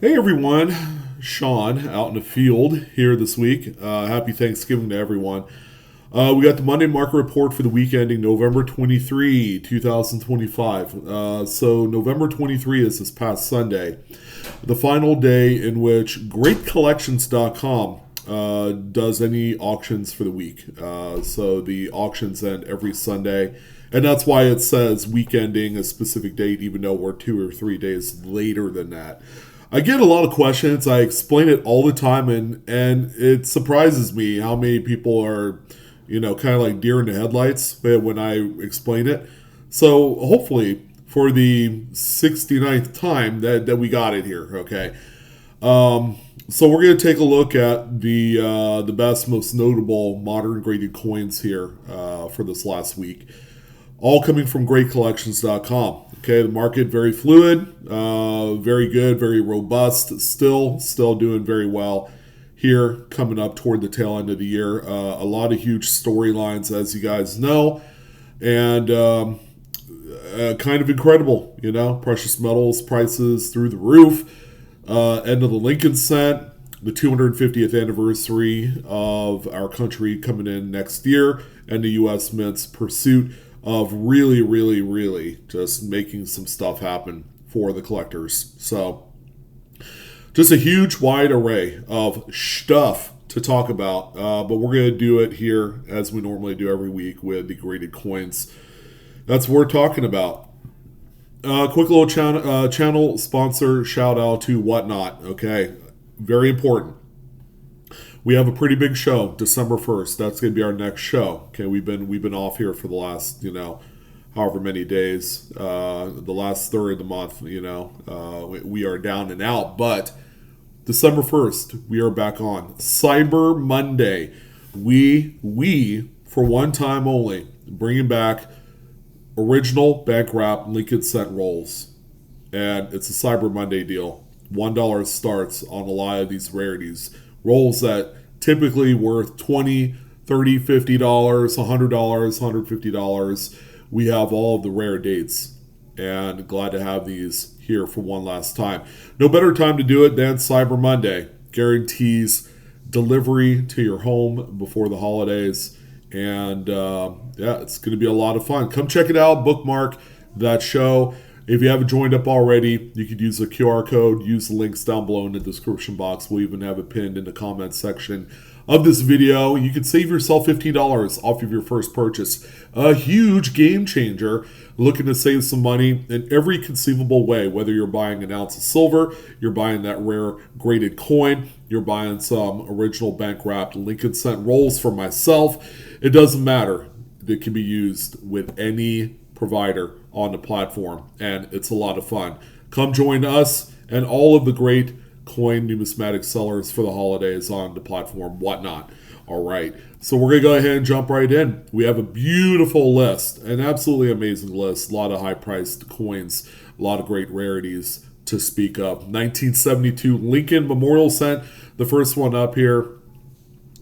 Hey everyone, Sean out in the field here this week. Happy Thanksgiving to everyone. We got the Monday market report for the week ending November 23, 2025. So, November 23 is this past Sunday, the final day in which GreatCollections.com does any auctions for the week. So, the auctions end every Sunday. And that's why it says week ending a specific date, even though we're 2 or 3 days later than that. I get a lot of questions. I explain it all the time, and it surprises me how many people are, kind of like deer in the headlights when I explain it. So hopefully for the 69th time that we got it here, okay? So we're going to take a look at the best, most notable modern graded coins here for this last week. All coming from GreatCollections.com. Okay, the market very fluid, very good, very robust. Still doing very well here, coming up toward the tail end of the year. A lot of huge storylines, as you guys know, and kind of incredible. Precious metals prices through the roof. End of the Lincoln cent, the 250th anniversary of our country coming in next year, and the U.S. Mint's pursuit of really just making some stuff happen for the collectors. So, just a huge, wide array of stuff to talk about. But we're going to do it here as we normally do every week with the graded coins. That's what we're talking about. Quick little channel sponsor shout out to Whatnot. Okay, very important. We have a pretty big show, December 1st. That's going to be our next show. Okay, we've been off here for the last, however many days. The last third of the month, we are down and out. But December 1st, we are back on. Cyber Monday. We for one time only, bringing back original bank wrap Lincoln cent rolls. And it's a Cyber Monday deal. $1 starts on a lot of these rarities. Rolls that typically worth $20, $30, $50, $100, $150. We have all of the rare dates, and glad to have these here for one last time. No better time to do it than Cyber Monday. Guarantees delivery to your home before the holidays, and it's going to be a lot of fun. Come check it out, bookmark that show. If you haven't joined up already, you could use the QR code, use the links down below in the description box. We'll even have it pinned in the comments section of this video. You can save yourself $15 off of your first purchase. A huge game changer, looking to save some money in every conceivable way, whether you're buying an ounce of silver, you're buying that rare graded coin, you're buying some original bank wrapped Lincoln cent rolls for myself. It doesn't matter. It can be used with any provider on the platform, and it's a lot of fun. Come join us and all of the great coin numismatic sellers for the holidays on the platform Whatnot. All right, so we're gonna go ahead and jump right in. We have a beautiful list, an absolutely amazing list. A lot of high-priced coins, a lot of great rarities to speak of. 1972 Lincoln Memorial Cent, the first one up here.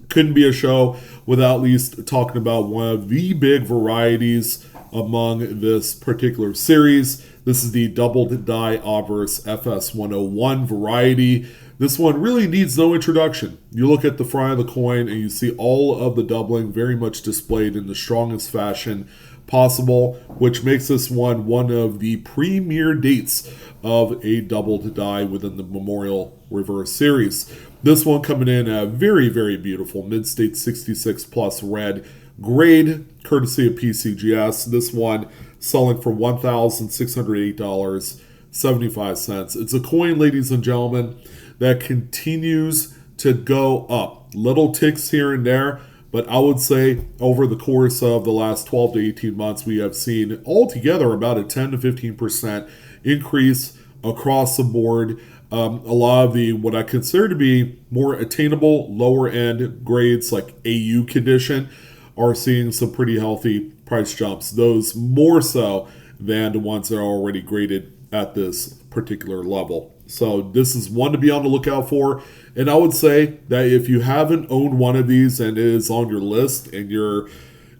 Couldn't be a show without at least talking about one of the big varieties among this particular series. This is the doubled die obverse FS101 variety. This one really needs no introduction. You look at the front of the coin and you see all of the doubling very much displayed in the strongest fashion possible, which makes this one of the premier dates of a doubled die within the Memorial Reverse series. This one coming in at very beautiful mid-state 66 plus red grade, courtesy of PCGS. This one selling for $1,608.75. It's a coin, ladies and gentlemen, that continues to go up. Little ticks here and there, but I would say over the course of the last 12 to 18 months, we have seen altogether about a 10 to 15% increase across the board. A lot of the what I consider to be more attainable lower end grades like AU condition are seeing some pretty healthy price jumps. Those more so than the ones that are already graded at this particular level. So this is one to be on the lookout for. And I would say that if you haven't owned one of these and it is on your list and you're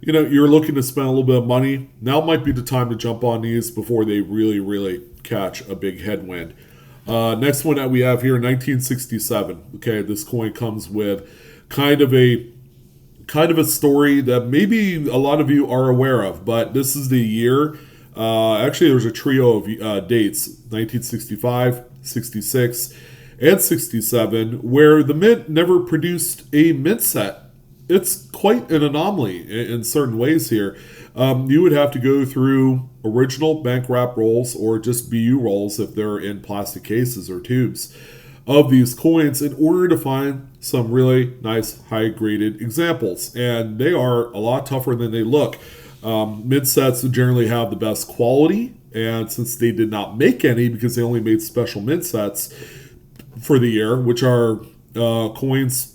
looking to spend a little bit of money, now might be the time to jump on these before they really catch a big headwind. Next one that we have here, 1967. Okay, this coin comes with kind of a story that maybe a lot of you are aware of, but this is the year. Actually, there's a trio of dates: 1965, 66, and 67, where the mint never produced a mint set. It's quite an anomaly in certain ways here. You would have to go through original bank wrap rolls or just BU rolls if they're in plastic cases or tubes of these coins in order to find some really nice high graded examples. And they are a lot tougher than they look. Mint sets generally have the best quality, and since they did not make any because they only made special mint sets for the year, which are coins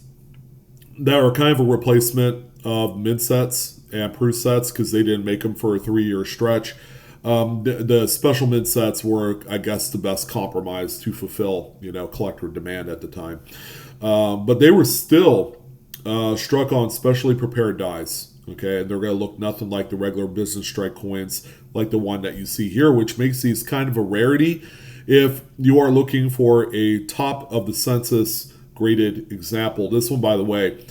that are kind of a replacement of mint sets and proof sets because they didn't make them for a 3-year stretch. The special mint sets were, I guess, the best compromise to fulfill, collector demand at the time. But they were still struck on specially prepared dies. Okay, and they're going to look nothing like the regular business strike coins, like the one that you see here, which makes these kind of a rarity if you are looking for a top of the census graded example. This one, by the way,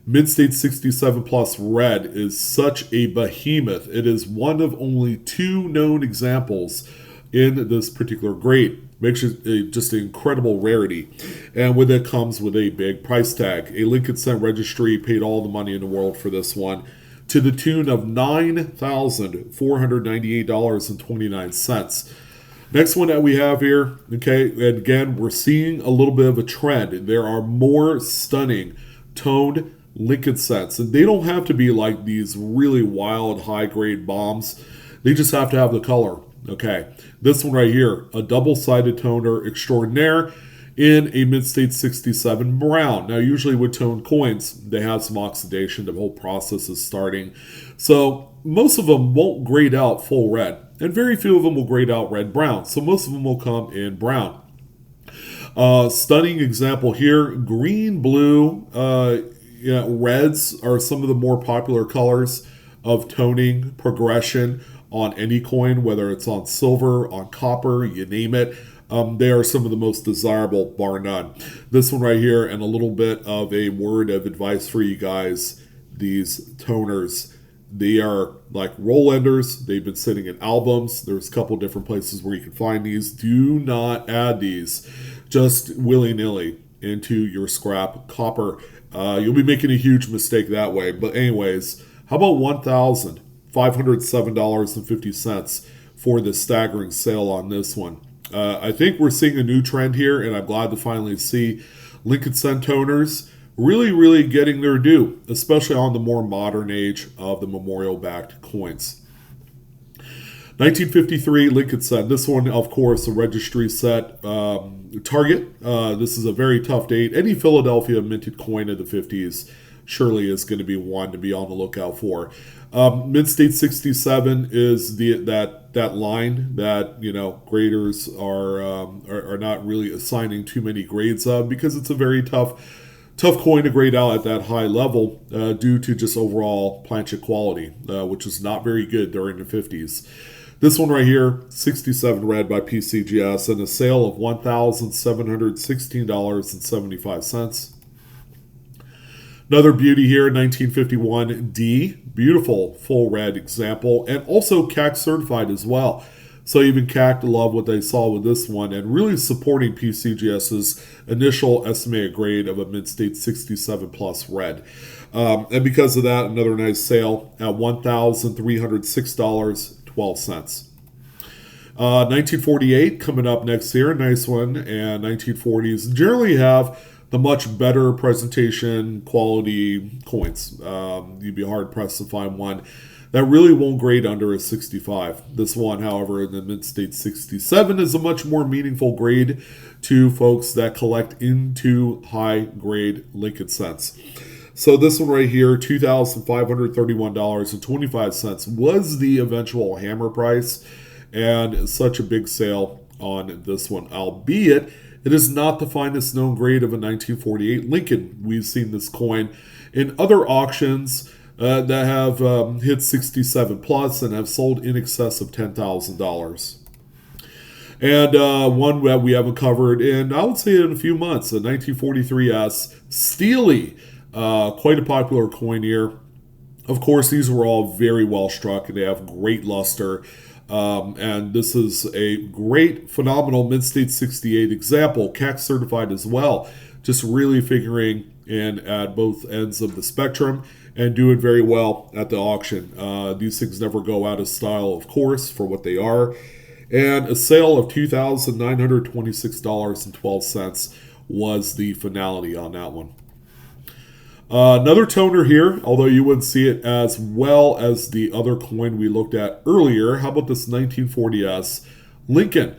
Mid-State 67 Plus Red is such a behemoth. It is one of only 2 known examples in this particular grade. Makes it just an incredible rarity. And with it comes with a big price tag. A Lincoln Cent Registry paid all the money in the world for this one to the tune of $9,498.29. Next one that we have here, okay, and again, we're seeing a little bit of a trend. There are more stunning toned Lincoln Cents, and they don't have to be like these really wild high-grade bombs. They just have to have the color. Okay, this one right here, a double-sided toner extraordinaire in a Mid-State 67 brown. Now, usually with toned coins, they have some oxidation. The whole process is starting. So most of them won't grade out full red, and very few of them will grade out red-brown. So most of them will come in brown. Stunning example here, green, blue, reds are some of the more popular colors of toning progression on any coin, whether it's on silver, on copper, you name it. They are some of the most desirable, bar none. This one right here, and a little bit of a word of advice for you guys. These toners, they are like roll enders. They've been sitting in albums. There's a couple different places where you can find these. Do not add these just willy-nilly into your scrap copper. You'll be making a huge mistake that way. But anyways, how about $1,507.50 for the staggering sale on this one? I think we're seeing a new trend here, and I'm glad to finally see Lincoln Cent toners really, really getting their due, especially on the more modern age of the memorial-backed coins. 1953 Lincoln Cent. This one, of course, a registry set. Target. This is a very tough date. Any Philadelphia minted coin of the 50s surely is going to be one to be on the lookout for. Mid-State 67 is that line that graders are not really assigning too many grades of because it's a very tough coin to grade out at that high level due to just overall planchette quality, which is not very good during the 50s. This one right here, 67 red by PCGS, and a sale of $1,716.75. Another beauty here, 1951 D, beautiful full red example, and also CAC certified as well. So even CAC love what they saw with this one, and really supporting PCGS's initial estimated grade of a Mid-State 67 plus red. And because of that, another nice sale at $1,306.12. 1948 coming up next year, nice one, and 1940s generally have the much better presentation quality coins. You'd be hard pressed to find one that really won't grade under a 65. This one, however, in the Mid-State 67 is a much more meaningful grade to folks that collect into high grade Lincoln Cents. So this one right here, $2,531.25 was the eventual hammer price, and such a big sale on this one, albeit it is not the finest known grade of a 1948 Lincoln. We've seen this coin in other auctions that have hit 67 plus and have sold in excess of $10,000. And one that we haven't covered in, I would say, in a few months, a 1943S Steely. Quite a popular coin here. Of course, these were all very well struck and they have great luster. And this is a great, phenomenal Mid State 68 example, CAC certified as well. Just really figuring in at both ends of the spectrum and doing very well at the auction. These things never go out of style, of course, for what they are. And a sale of $2,926.12 was the finality on that one. Another toner here, although you wouldn't see it as well as the other coin we looked at earlier. How about this 1940S Lincoln?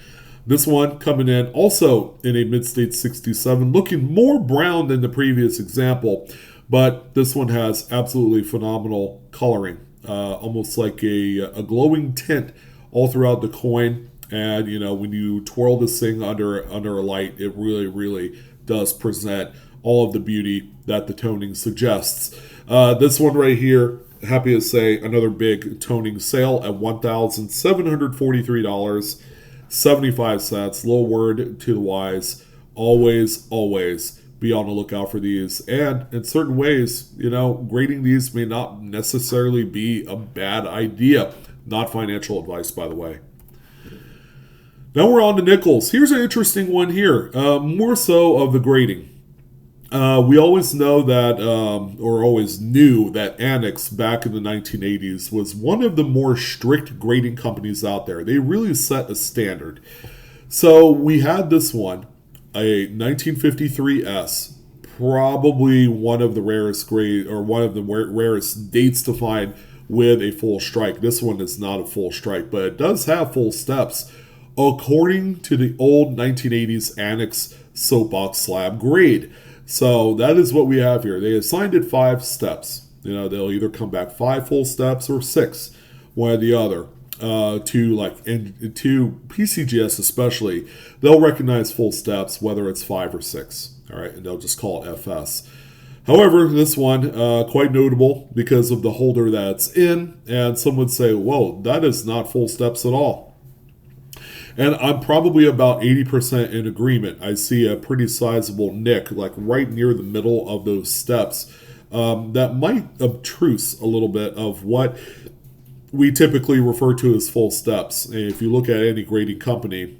This one coming in also in a Mid-State 67, looking more brown than the previous example, but this one has absolutely phenomenal coloring, almost like a glowing tint all throughout the coin. And when you twirl this thing under a light, it really does present all of the beauty that the toning suggests. This one right here, happy to say, another big toning sale at $1,743.75. Little word to the wise, always be on the lookout for these. And in certain ways, grading these may not necessarily be a bad idea. Not financial advice, by the way. Now we're on to nickels. Here's an interesting one here, more so of the grading. We always know that, or always knew that Annex back in the 1980s was one of the more strict grading companies out there. They really set a standard. So we had this one, a 1953S, probably one of the rarest grade or one of the rarest dates to find with a full strike. This one is not a full strike, but it does have full steps according to the old 1980s Annex soapbox slab grade. So that is what we have here. They assigned it 5 steps. They'll either come back 5 full steps or 6, one or the other. To PCGS especially, they'll recognize full steps whether it's 5 or 6. All right, and they'll just call it FS. However, this one, quite notable because of the holder that's in, and some would say, whoa, that is not full steps at all. And I'm probably about 80% in agreement. I see a pretty sizable nick, like right near the middle of those steps, that might obtrude a little bit of what we typically refer to as full steps. And if you look at any grading company,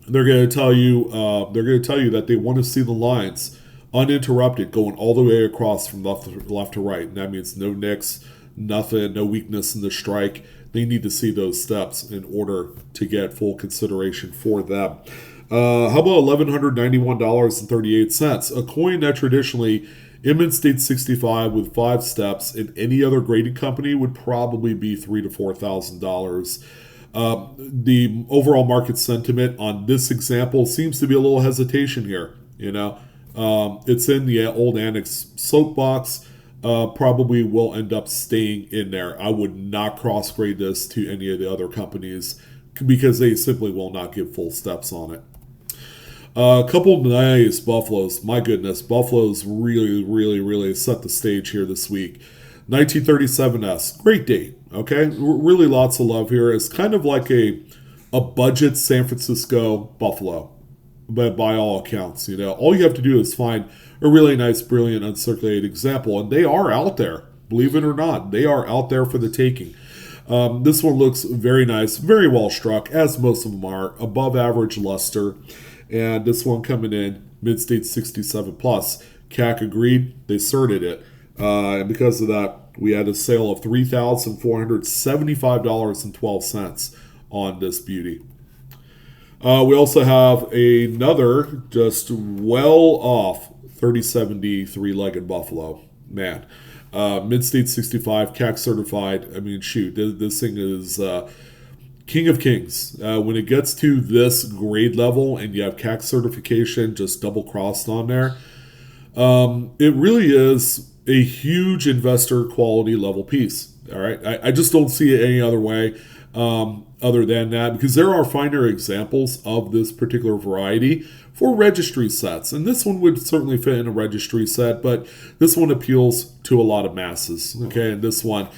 they're going to tell you that they want to see the lines uninterrupted, going all the way across from left to right. And that means no nicks, nothing, no weakness in the strike. They need to see those steps in order to get full consideration for them. How about $1,191.38? A coin that traditionally in Mid-State 65 with 5 steps in any other grading company would probably be $3,000 to $4,000. The overall market sentiment on this example seems to be a little hesitation here. It's in the old Annex soapbox. Probably will end up staying in there. I would not cross-grade this to any of the other companies because they simply will not give full steps on it. A couple nice Buffaloes. My goodness, Buffaloes really set the stage here this week. 1937S, great date. Okay, really lots of love here. It's kind of like a budget San Francisco Buffalo, but by all accounts, all you have to do is find a really nice, brilliant, uncirculated example, and they are out there. Believe it or not, they are out there for the taking. This one looks very nice, very well struck, as most of them are, above average luster. And this one coming in Mid-State 67 plus. CAC agreed, they certed it. And because of that, we had a sale of $3,475.12 on this beauty. We also have another just well off 3070 3-legged buffalo. Man, Mid-State 65, CAC certified. I mean, shoot, this thing is king of kings. When it gets to this grade level and you have CAC certification just double-crossed on there, it really is a huge investor quality level piece. All right, I just don't see it any other way. Other than that, because there are finer examples of this particular variety for registry sets, and this one would certainly fit in a registry set, but this one appeals to a lot of masses. Okay, and this one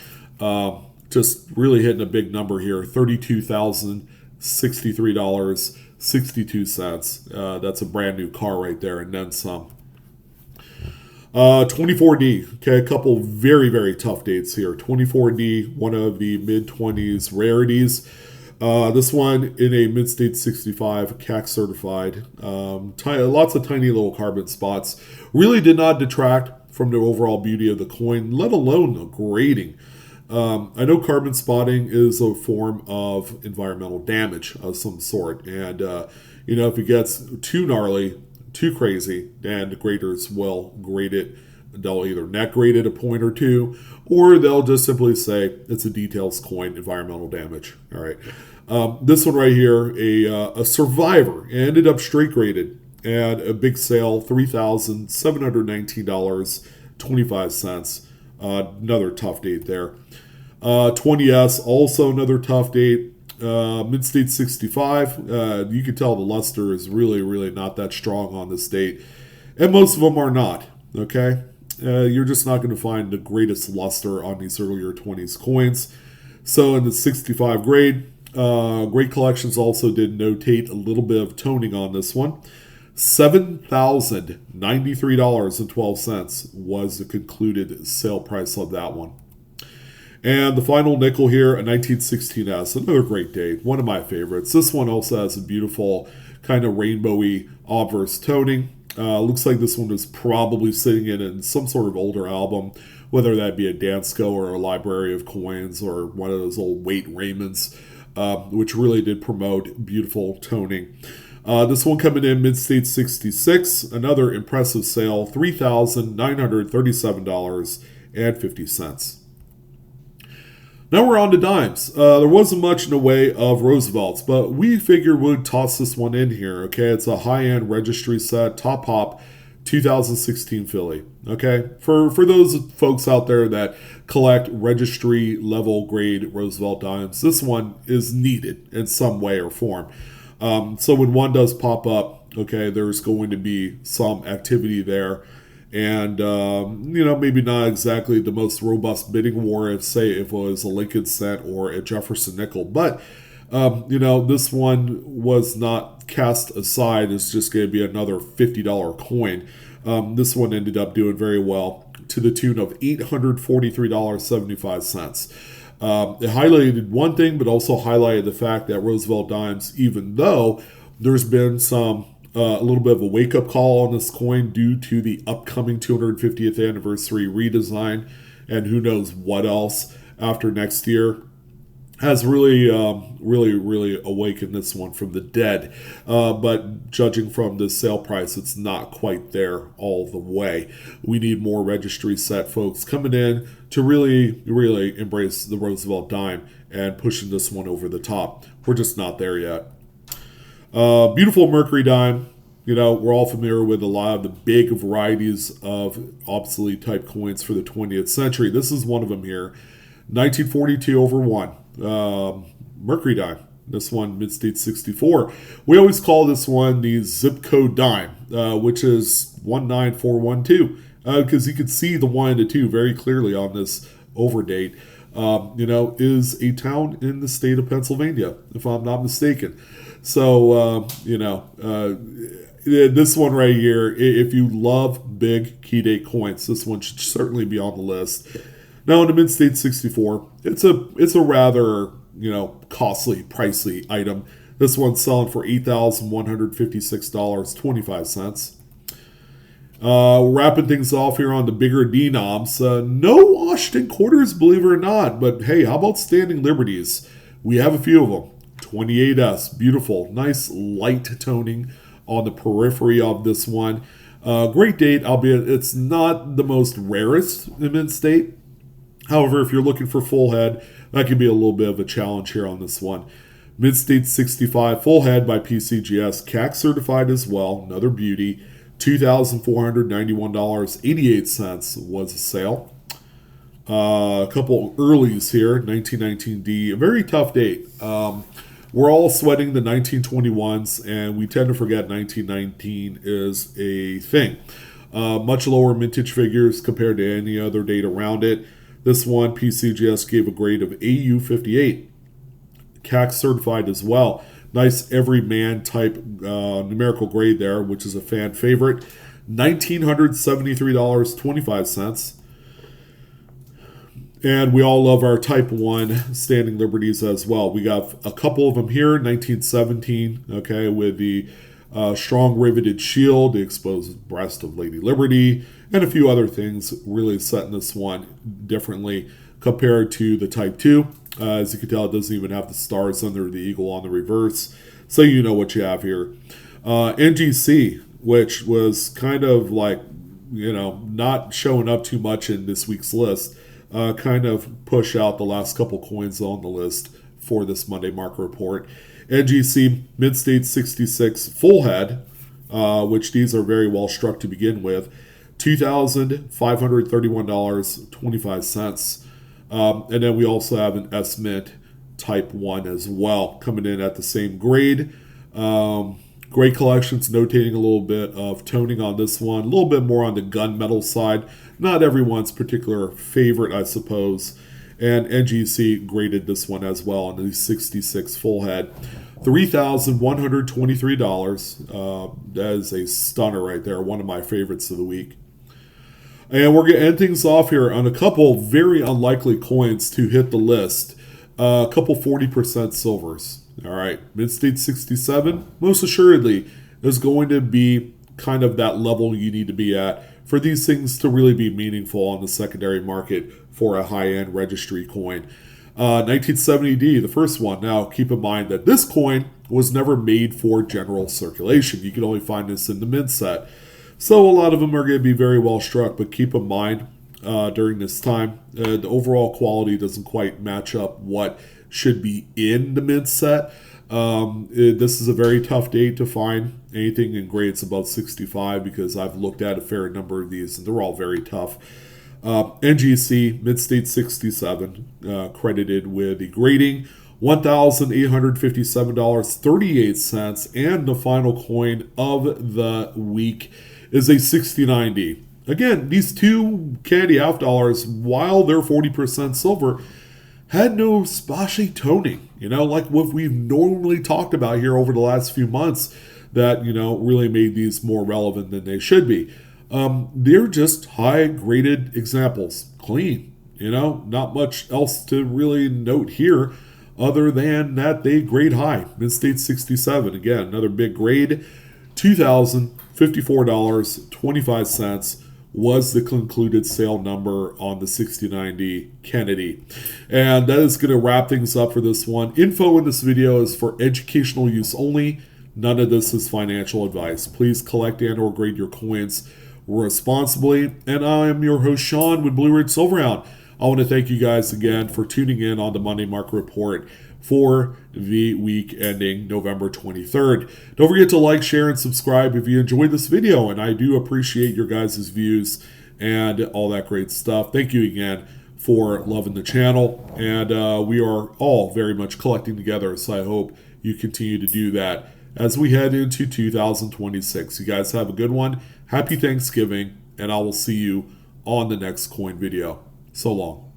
just really hitting a big number here, 32,000 $63.62. That's a brand new car right there, and then some. 24D. Okay, a couple very, very tough dates here. 24D, one of the mid 20s rarities. This one in a mid-state 65, CAC certified. Lots of tiny little carbon spots. Really did not detract from the overall beauty of the coin, let alone the grading. I know carbon spotting is a form of environmental damage of some sort. And, if it gets too gnarly, too crazy, then the graders will grade it. They'll either net grade it a point or two, or they'll just simply say it's a details coin, environmental damage. All right. This one right here, a survivor, ended up straight graded and a big sale, $3,719.25. Another tough date there. 20S, also another tough date. Mid-state 65, you can tell the luster is really, really not that strong on this date. And most of them are not, okay? You're just not going to find the greatest luster on these earlier 20s coins. So in the 65 grade, Great Collections also did notate a little bit of toning on this one. $7,093.12 was the concluded sale price of that one. And the final nickel here, a 1916S, another great date, one of my favorites. This one also has a beautiful kind of rainbowy obverse toning. Looks like this one was probably sitting in some sort of older album, whether that be a Dansko or a Library of Coins or one of those old Waite Raymonds, which really did promote beautiful toning. This one coming in mid-state 66, another impressive sale, $3,937.50. Now we're on to dimes. There wasn't much in the way of Roosevelts, but we figured we'd toss this one in here, okay? It's a high-end registry set, Top Hop 2016 Philly, okay? For those folks out there that collect registry-level grade Roosevelt Dimes, this one is needed in some way or form. So when one does pop up, okay, there's going to be some activity there. And, maybe not exactly the most robust bidding war if it was a Lincoln cent or a Jefferson nickel. But, this one was not cast aside as just going to be another $50 coin. This one ended up doing very well to the tune of $843.75. It highlighted one thing, but also highlighted the fact that Roosevelt Dimes, even though there's been a little bit of a wake-up call on this coin due to the upcoming 250th anniversary redesign and who knows what else after next year, has really awakened this one from the dead. But judging from the sale price, it's not quite there all the way. We need more registry set folks coming in to really, really embrace the Roosevelt Dime and pushing this one over the top. We're just not there yet. Beautiful Mercury Dime. We're all familiar with a lot of the big varieties of obsolete type coins for the 20th century. This is one of them here. 1942 over 1. Mercury Dime. This one, mid-state 64. We always call this one the zip code dime, which is 19412, because you can see the 1 and the 2 very clearly on this overdate. Is a town in the state of Pennsylvania, if I'm not mistaken. So, this one right here, if you love big key date coins, this one should certainly be on the list. Now, in the mid-state 64, it's a rather, costly, pricey item. This one's selling for $8,156.25. Wrapping things off here on the bigger denoms. No Washington quarters, believe it or not, but hey, how about standing Liberties? We have a few of them. 28S, beautiful, nice light toning on the periphery of this one. Great date, albeit it's not the most rarest in mid-state. However, if you're looking for full head, that could be a little bit of a challenge here on this one. Mid-state 65, full head by PCGS, CAC certified as well, another beauty. $2,491.88 was a sale. A couple earlies here, 1919D, a very tough date. We're all sweating the 1921s, and we tend to forget 1919 is a thing. Much lower mintage figures compared to any other date around it. This one, PCGS gave a grade of AU 58. CAC certified as well. Nice everyman type numerical grade there, which is a fan favorite. $1,973.25. And we all love our Type 1 standing Liberties as well. We got a couple of them here, 1917, okay, with the strong riveted shield, the exposed breast of Lady Liberty, and a few other things really setting this one differently compared to the Type 2. As you can tell, it doesn't even have the stars under the eagle on the reverse. So you know what you have here. NGC, which was kind of like, not showing up too much in this week's list. Kind of push out the last couple coins on the list for this Monday market report. NGC Mid-State 66 full head, which these are very well struck to begin with, $2,531.25. And then we also have an S-Mint Type 1 as well, coming in at the same grade. Great collections, notating a little bit of toning on this one, a little bit more on the gunmetal side. Not everyone's particular favorite, I suppose. And NGC graded this one as well on the 66 full head. $3,123. That is a stunner right there, one of my favorites of the week. And we're going to end things off here on a couple very unlikely coins to hit the list. A couple 40% silvers. All right, Mid-State 67, most assuredly, is going to be kind of that level you need to be at for these things to really be meaningful on the secondary market for a high-end registry coin. 1970D, the first one. Now, keep in mind that this coin was never made for general circulation. You can only find this in the mint set. So a lot of them are going to be very well struck, but keep in mind during this time, the overall quality doesn't quite match up what should be in the mint set. This is a very tough date to find anything in grades above 65 because I've looked at a fair number of these and they're all very tough. NGC Mid-State 67 credited with the grading $1,857.38, and the final coin of the week is a 69D. Again, these two candy half dollars, while they're 40% silver, had no splashy toning, like what we've normally talked about here over the last few months that, really made these more relevant than they should be. They're just high-graded examples. Clean, not much else to really note here other than that they grade high. Mid-State 67, again, another big grade, $2,054.25. was the concluded sale number on the 69D Kennedy. And that is going to wrap things up for this one. Info in this video is for educational use only. None of this is financial advice. Please collect and or grade your coins responsibly. And I am your host, Sean, with Blue Ridge Silverhound. I want to thank you guys again for tuning in on the Monday Market Report for the week ending November 23rd. Don't forget to like, share, and subscribe if you enjoyed this video, and I do appreciate your guys' views and all that great stuff. Thank you again for loving the channel, and we are all very much collecting together, so I hope you continue to do that as we head into 2026. You guys have a good one. Happy Thanksgiving, and I will see you on the next coin video. So long.